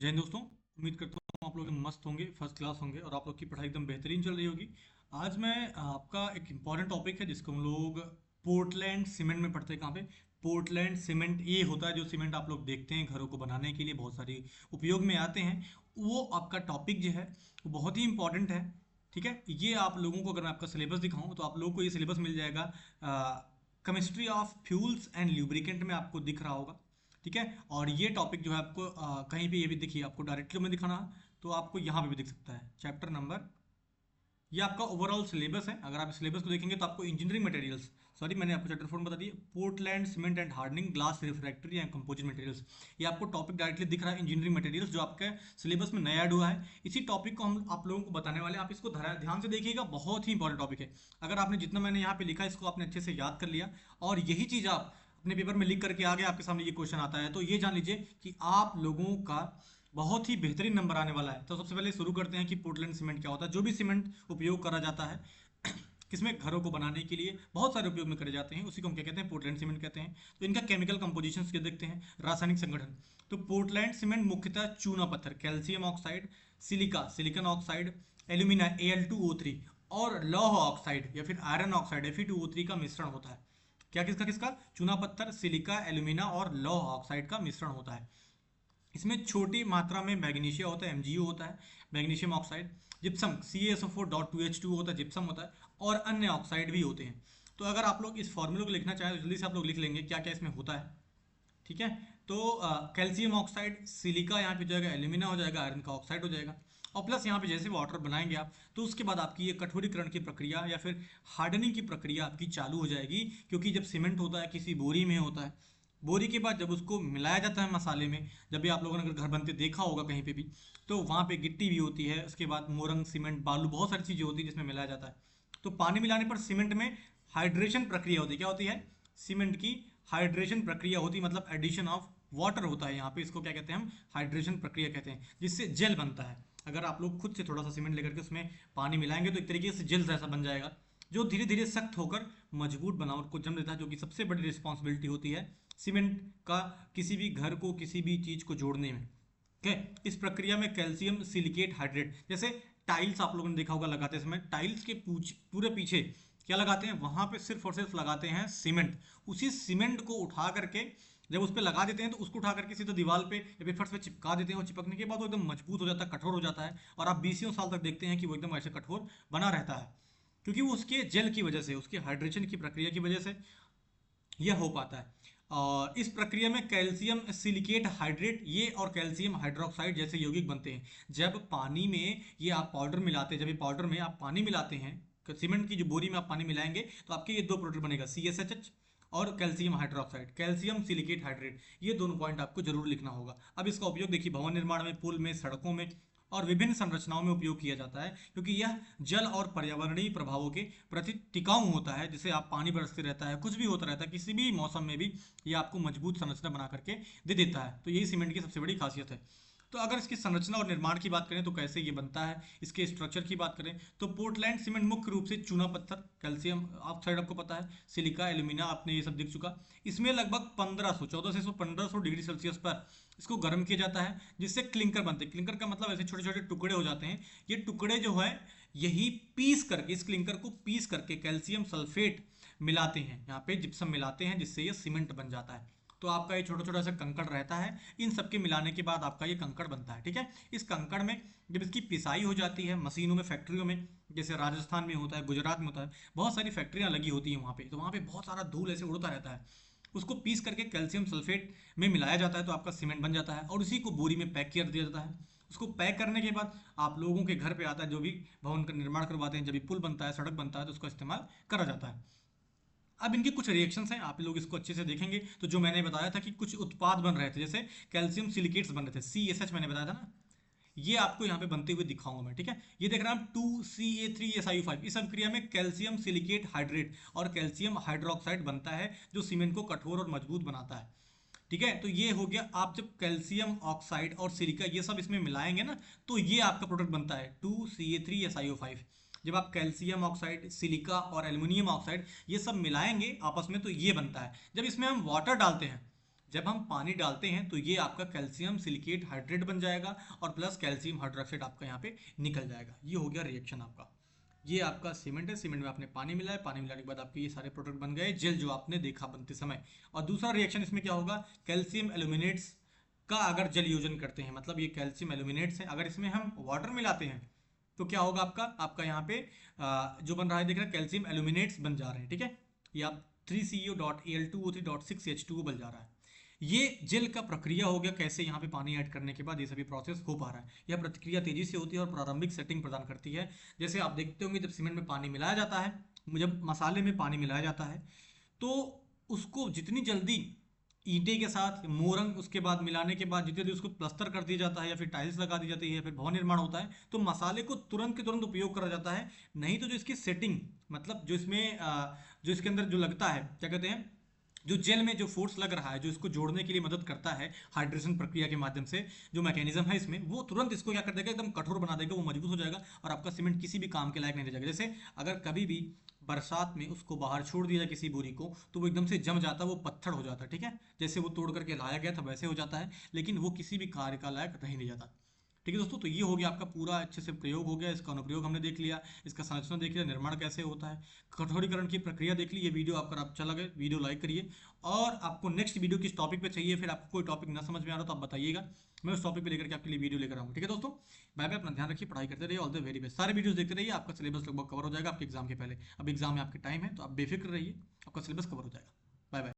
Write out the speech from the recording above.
जय हिंद दोस्तों। उम्मीद करता हूँ आप लोग एकदम मस्त होंगे, फर्स्ट क्लास होंगे और आप लोग की पढ़ाई एकदम बेहतरीन चल रही होगी। आज मैं आपका एक इम्पॉर्टेंट टॉपिक है जिसको हम लोग पोर्टलैंड सीमेंट में पढ़ते हैं। कहाँ पे? पोर्टलैंड सीमेंट ये होता है जो सीमेंट आप लोग देखते हैं घरों को बनाने के लिए बहुत सारी उपयोग में आते हैं। वो आपका टॉपिक जो है वो बहुत ही इंपॉर्टेंट है। ठीक है, ये आप लोगों को अगर मैं आपका सिलेबस दिखाऊं तो आप लोगों को ये सिलेबस मिल जाएगा chemistry of fuels and lubricant में आपको दिख रहा होगा। ठीक है, और ये टॉपिक जो है आपको कहीं पे ये भी दिखिए, आपको डायरेक्टली में दिखाना है तो आपको यहाँ पे भी दिख सकता है चैप्टर नंबर। ये आपका ओवरऑल सिलेबस है। अगर आप सिलेबस को देखेंगे तो आपको इंजीनियरिंग मटेरियल्स, सॉरी मैंने आपको चैप्टर 4 में बता दिया, Portland cement and hardening glass refractory and composite materials. ये आपको टॉपिक डायरेक्टली दिख रहा है, इंजीनियरिंग मटेरियल्स जो आपके सिलेबस में नया ऐड हुआ है। इसी टॉपिक को हम आप लोगों को बताने वाले हैं। आप इसको ध्यान से देखिएगा, बहुत ही इंपॉर्टेंट टॉपिक है। अगर आपने जितना मैंने यहाँ पे लिखा है इसको आपने अच्छे से याद कर लिया और यही चीज़ आप अपने पेपर में लिख करके आगे आपके सामने ये क्वेश्चन आता है तो ये जान लीजिए कि आप लोगों का बहुत ही बेहतरीन नंबर आने वाला है। तो सबसे पहले शुरू करते हैं कि पोर्टलैंड सीमेंट क्या होता है। जो भी सीमेंट उपयोग करा जाता है किसमें, घरों को बनाने के लिए बहुत सारे उपयोग में करे जाते हैं, उसी को हम क्या कहते हैं, पोर्टलैंड सीमेंट कहते हैं। तो इनका केमिकल कंपोजिशन के देखते हैं, रासायनिक संगठन। तो पोर्टलैंड सीमेंट मुख्यतः चूना पत्थर, calcium oxide, silica, silicon oxide, alumina Al2O3 और लौह ऑक्साइड या फिर आयरन ऑक्साइड Fe2O3 का मिश्रण होता है। क्या किसका किसका? चूना पत्थर, सिलिका, एल्यूमिना और लौह ऑक्साइड का मिश्रण होता है। इसमें छोटी मात्रा में मैग्नीशिया होता है, MgU होता है, मैग्नीशियम ऑक्साइड, जिप्सम CaSO4.2H2 होता है, जिप्सम होता है और अन्य ऑक्साइड भी होते हैं। तो अगर आप लोग इस फॉर्मूले को लिखना चाहें तो जल्दी से आप लोग लिख लेंगे क्या क्या इसमें होता है। ठीक है, तो कैल्शियम ऑक्साइड, सिलिका यहाँ पे हो जाएगा, एल्यूमिना हो जाएगा, आयरन का ऑक्साइड हो जाएगा और प्लस यहाँ पे जैसे वाटर बनाएंगे आप तो उसके बाद आपकी ये कठोरीकरण की प्रक्रिया या फिर हार्डनिंग की प्रक्रिया आपकी चालू हो जाएगी। क्योंकि जब सीमेंट होता है किसी बोरी में होता है, बोरी के बाद जब उसको मिलाया जाता है मसाले में, जब भी आप लोगों ने अगर घर बनते देखा होगा कहीं पे भी, तो वहाँ पे गिट्टी भी होती है, उसके बाद मोरंग, सीमेंट, बालू, बहुत सारी चीज़ें होती है जिसमें मिलाया जाता है। तो पानी मिलाने पर सीमेंट में हाइड्रेशन प्रक्रिया होती है। क्या होती है? सीमेंट की हाइड्रेशन प्रक्रिया होती है, मतलब एडिशन ऑफ वाटर होता है यहाँ पे, इसको क्या कहते हैं हम, हाइड्रेशन प्रक्रिया कहते हैं, जिससे जेल बनता है। अगर आप लोग खुद से थोड़ा सा सीमेंट लेकर के उसमें पानी मिलाएंगे तो एक तरीके से जेल जैसा बन जाएगा, जो धीरे धीरे सख्त होकर मजबूत बनावट को जन्म देता है, जो कि सबसे बड़ी रिस्पॉन्सिबिलिटी होती है सीमेंट का किसी भी घर को, किसी भी चीज को जोड़ने में। ठीक है, इस प्रक्रिया में कैल्शियम सिलिकेट हाइड्रेट, जैसे टाइल्स आप लोगों ने देखा होगा लगाते समय, टाइल्स के पूरे पीछे क्या लगाते हैं, वहां पे सिर्फ और सिर्फ लगाते हैं सीमेंट। उसी सीमेंट को उठा करके जब उस पर लगा देते हैं तो उसको उठा करके सीधा दीवार पे या फिर फर्श पे चिपका देते हैं और चिपकने के बाद वो एकदम मजबूत हो जाता है, कठोर हो जाता है और आप बीसियों साल तक देखते हैं कि वो एकदम ऐसे कठोर बना रहता है। क्योंकि वो उसके जेल की वजह से, उसके हाइड्रेशन की प्रक्रिया की वजह से यह हो पाता है। और इस प्रक्रिया में कैल्शियम सिलिकेट हाइड्रेट ये और कैल्शियम हाइड्रोक्साइड जैसे यौगिक बनते हैं। जब पानी में ये आप पाउडर मिलाते हैं, जब ये पाउडर में आप पानी मिलाते हैं, सीमेंट की जो बोरी में आप पानी मिलाएंगे तो आपके ये दो प्रोडक्ट बनेगा, CSHH और calcium hydroxide, calcium silicate hydrate. ये दोनों पॉइंट आपको जरूर लिखना होगा। अब इसका उपयोग देखिए भवन निर्माण में, पुल में, सड़कों में और विभिन्न संरचनाओं में उपयोग किया जाता है, क्योंकि यह जल और पर्यावरणीय प्रभावों के प्रति टिकाऊ होता है। जैसे आप पानी बरसते रहता है, कुछ भी होता रहता है, किसी भी मौसम में भी ये आपको मजबूत संरचना बना करके दे देता है। तो यही सीमेंट की सबसे बड़ी खासियत है। तो अगर इसकी संरचना और निर्माण की बात करें तो कैसे ये बनता है, इसके स्ट्रक्चर की बात करें तो पोर्टलैंड सीमेंट मुख्य रूप से चूना पत्थर, कैल्शियम ऑक्साइड आपको पता है, सिलिका, एल्यूमिना आपने ये सब दिख चुका। इसमें लगभग 1500, 1400 डिग्री सेल्सियस पर इसको गर्म किया जाता है, जिससे क्लिंकर बनते हैं। क्लिंकर का मतलब ऐसे छोटे छोटे टुकड़े हो जाते हैं। ये टुकड़े जो है यही पीस करके, इस क्लिंकर को पीस करके कैल्शियम सल्फेट मिलाते हैं, यहाँ पे जिप्सम मिलाते हैं, जिससे ये सीमेंट बन जाता है। तो आपका ये छोटा छोटा सा कंकड़ रहता है, इन सबके मिलाने के बाद आपका ये कंकड़ बनता है। ठीक है, इस कंकड़ में जब इसकी पिसाई हो जाती है मशीनों में, फैक्ट्रियों में, जैसे राजस्थान में होता है, गुजरात में होता है, बहुत सारी फैक्ट्रियां लगी होती हैं वहाँ पे, तो वहाँ पे बहुत सारा धूल ऐसे उड़ता रहता है। उसको पीस करके कैल्शियम सल्फेट में मिलाया जाता है तो आपका सीमेंट बन जाता है और उसी को बोरी में पैक कर दिया जाता है। उसको पैक करने के बाद आप लोगों के घर पे आता है, जो भी भवन का निर्माण करवाते हैं, जब भी पुल बनता है, सड़क बनता है, तो उसका इस्तेमाल करा जाता है। अब इनके कुछ रिएक्शंस हैं, आप लोग इसको अच्छे से देखेंगे तो जो मैंने बताया था कि कुछ उत्पाद बन रहे थे, जैसे कैल्शियम सिलिकेट्स बन रहे थे, CSH मैंने बताया था ना, ये आपको यहाँ पे बनते हुए दिखाऊंगा मैं। ठीक है, ये देख रहे हैं आप 2Ca3SiO5, इस अभिक्रिया में कैल्शियम सिलिकेट हाइड्रेट और कैल्शियम हाइड्रोक्साइड बनता है, जो सीमेंट को कठोर और मजबूत बनाता है। ठीक है, तो ये हो गया। आप जब कैल्शियम ऑक्साइड और सिलिका ये सब इसमें मिलाएंगे ना तो ये आपका प्रोडक्ट बनता है 2Ca3SiO5। जब आप कैल्शियम ऑक्साइड, सिलिका और एल्युमिनियम ऑक्साइड ये सब मिलाएंगे आपस में तो ये बनता है। जब इसमें हम वाटर डालते हैं, जब हम पानी डालते हैं तो ये आपका कैल्शियम सिलिकेट हाइड्रेट बन जाएगा और प्लस कैल्शियम हाइड्रोक्साइड आपका यहाँ पे निकल जाएगा। ये हो गया रिएक्शन आपका। ये आपका सीमेंट है, सीमेंट में आपने पानी मिलाया, पानी मिलाने के बाद आपके ये सारे प्रोडक्ट बन गए, जेल जो आपने देखा बनते समय। और दूसरा रिएक्शन इसमें क्या होगा, कैल्शियम एल्यूमिनेट्स का अगर जल योजन करते हैं, मतलब ये कैल्शियम एल्यूमिनेट्स है, अगर इसमें हम वाटर मिलाते हैं तो क्या होगा आपका, आपका यहाँ पे जो बन रहा है देख रहे हैं कैल्शियम एल्यूमिनेट्स बन जा रहे हैं, ठीक है। ये आप 3CO.Al2O3.6H2O बन जा रहा है। ये जेल का प्रक्रिया हो गया, कैसे यहाँ पे पानी ऐड करने के बाद ये सभी प्रोसेस हो पा रहा है। यह प्रतिक्रिया तेजी से होती है और प्रारंभिक सेटिंग प्रदान करती है। जैसे आप देखते होंगे जब सीमेंट में पानी मिलाया जाता है, जब मसाले में पानी मिलाया जाता है तो उसको जितनी जल्दी ईंटे के साथ मोरंग उसके बाद मिलाने के बाद जितनी जल्दी उसको प्लस्तर कर दिया जाता है या फिर टाइल्स लगा दी जाती है या फिर भवन निर्माण होता है तो मसाले को तुरंत के तुरंत उपयोग करा जाता है। नहीं तो जो इसकी सेटिंग, मतलब जो इसमें जो इसके अंदर जो लगता है क्या कहते हैं, जो जेल में जो फोर्स लग रहा है जो इसको जोड़ने के लिए मदद करता है हाइड्रेशन प्रक्रिया के माध्यम से, जो मैकेनिज्म है इसमें, वो तुरंत इसको क्या कर देगा, एकदम कठोर बना देगा, वो मजबूत हो जाएगा और आपका सीमेंट किसी भी काम के लायक नहीं रह जाएगा। जैसे अगर कभी भी बरसात में उसको बाहर छोड़ दिया जाए किसी बोरी को तो वो एकदम से जम जाता है, वो पत्थर हो जाता है, ठीक है, जैसे वो तोड़ करके लाया गया था वैसे हो जाता है, लेकिन वो किसी भी कार्य का लायक रह नहीं जाता। ठीक है दोस्तों, तो ये हो गया आपका पूरा अच्छे से प्रयोग हो गया, इसका अनुप्रयोग हमने देख लिया, इसका संरचना देख लिया, निर्माण कैसे होता है, कठोरीकरण की प्रक्रिया देख ली। ये वीडियो आपको अच्छा लगे वीडियो लाइक करिए, और आपको नेक्स्ट वीडियो किस टॉपिक पे चाहिए, फिर आपको कोई टॉपिक ना समझ में आ रहा तो आप बताइएगा, मैं उस टॉपिक पे लेकर के आपके लिए वीडियो लेकर आऊँगा। ठीक है दोस्तों, बाय बाय, अपना ध्यान रखिए, पढ़ाई करते रहिए, ऑल द वेरी बेस्ट। सारे वीडियोस देखते रहिए, आपका सिलेबस लगभग कवर हो जाएगा आपके एग्जाम के पहले। अब एग्जाम में आपके टाइम है तो आप बेफिक्र रहिए, आपका सिलेबस कवर हो जाएगा। Bye bye.